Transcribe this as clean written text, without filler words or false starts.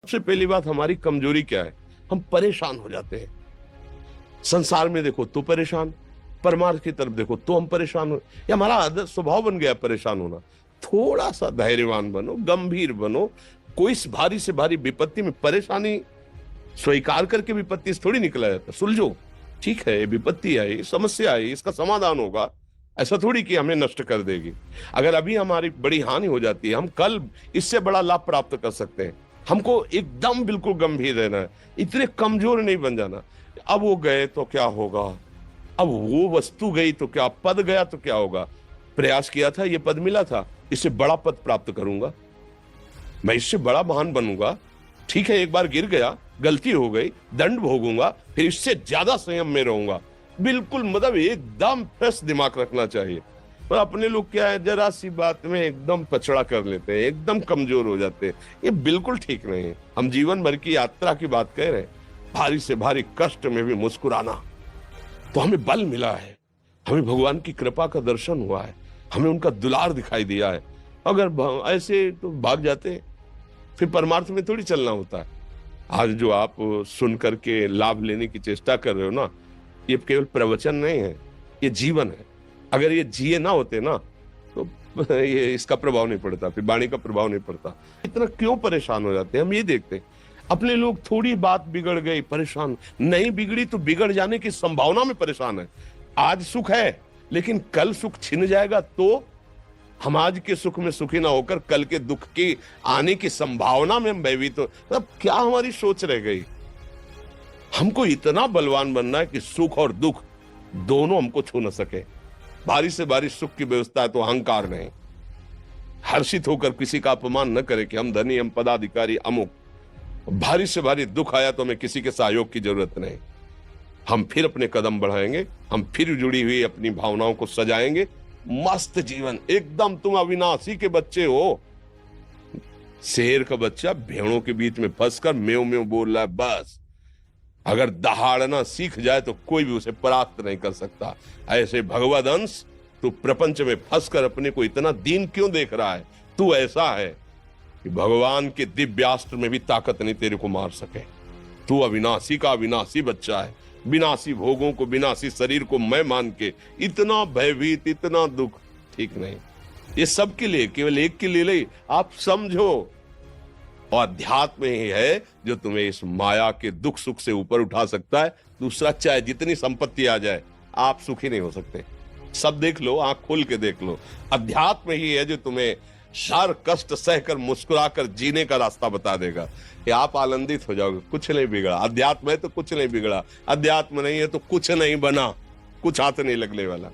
सबसे पहली बात, हमारी कमजोरी क्या है? हम परेशान हो जाते हैं। संसार में देखो तो परेशान, परमार्थ की तरफ देखो तो हम परेशान हो। ये हमारा आदत स्वभाव बन गया परेशान होना। थोड़ा सा धैर्यवान बनो, गंभीर बनो। कोई इस भारी से भारी विपत्ति में परेशानी स्वीकार करके विपत्ति से थोड़ी निकला जाता। सुलझो, ठीक है, विपत्ति आई, समस्या आई, इसका समाधान होगा। ऐसा थोड़ी कि हमें नष्ट कर देगी। अगर अभी हमारी बड़ी हानि हो जाती है, हम कल इससे बड़ा लाभ प्राप्त कर सकते हैं। हमको एकदम बिल्कुल गंभीर रहना है, इतने कमजोर नहीं बन जाना। अब वो गए तो क्या होगा, अब वो वस्तु गई तो क्या, पद गया तो क्या होगा। प्रयास किया था, ये पद मिला था, इससे बड़ा पद प्राप्त करूंगा, मैं इससे बड़ा महान बनूंगा। ठीक है, एक बार गिर गया, गलती हो गई, दंड भोगूंगा, फिर इससे ज्यादा संयम में रहूंगा। बिल्कुल, मतलब एकदम फ्रेश दिमाग रखना चाहिए। और अपने लोग क्या है, जरा सी बात में एकदम पछड़ा कर लेते हैं, एकदम कमजोर हो जाते हैं। ये बिल्कुल ठीक नहीं है। हम जीवन भर की यात्रा की बात कह रहे हैं, भारी से भारी कष्ट में भी मुस्कुराना, तो हमें बल मिला है, हमें भगवान की कृपा का दर्शन हुआ है, हमें उनका दुलार दिखाई दिया है। अगर ऐसे तो भाग जाते, फिर परमार्थ में थोड़ी चलना होता है। आज जो आप सुन करके लाभ लेने की चेष्टा कर रहे हो ना, ये केवल प्रवचन नहीं है, ये जीवन है। अगर ये जिए ना होते ना, तो ये इसका प्रभाव नहीं पड़ता, फिर वाणी का प्रभाव नहीं पड़ता। इतना क्यों परेशान हो जाते हैं, हम ये देखते हैं। अपने लोग थोड़ी बात बिगड़ गई परेशान, नहीं बिगड़ी तो बिगड़ जाने की संभावना में परेशान है। आज सुख है, लेकिन कल सुख छिन जाएगा तो हम आज के सुख में सुखी ना होकर कल के दुख की आने की संभावना में हम भयभीत हो। मतलब क्या हमारी सोच रह गई। हमको इतना बलवान बनना है कि सुख और दुख दोनों हमको छू न सके। भारी से भारी सुख की व्यवस्था है तो अहंकार नहीं, हर्षित होकर किसी का अपमान न करे कि हम धनी, हम पदाधिकारी, अमुक। भारी से भारी दुख आया तो हमें किसी के सहयोग की जरूरत नहीं। हम फिर अपने कदम बढ़ाएंगे, हम फिर जुड़ी हुई अपनी भावनाओं को सजाएंगे। मस्त जीवन एकदम। तुम अविनाशी के बच्चे हो। शेर का बच्चा भेड़ों के बीच में फंसकर म्यों म्यों बोल रहा है, बस। अगर दहाड़ना सीख जाए तो कोई भी उसे परास्त नहीं कर सकता। ऐसे भगवद अंश, तू प्रपंच में फंसकर अपने को इतना दीन क्यों देख रहा है? तू ऐसा है कि भगवान के दिव्यास्त्र में भी ताकत नहीं तेरे को मार सके। तू अविनाशी का अविनाशी बच्चा है। विनाशी भोगों को, विनाशी शरीर को मैं मान के इतना भयभीत, इतना दुख ठीक नहीं। ये सबके लिए, केवल एक के लिए नहीं। आप समझो, और अध्यात्म ही है जो तुम्हें इस माया के दुख सुख से ऊपर उठा सकता है। दूसरा, चाहे जितनी संपत्ति आ जाए, आप सुखी नहीं हो सकते। सब देख लो, आंख खोल के देख लो। अध्यात्म ही है जो तुम्हें हर कष्ट सहकर मुस्कुराकर जीने का रास्ता बता देगा कि आप आनंदित हो जाओगे। कुछ नहीं बिगड़ा। अध्यात्म है तो कुछ नहीं बिगड़ा, अध्यात्म नहीं है तो कुछ नहीं बना, कुछ हाथ नहीं लगने वाला।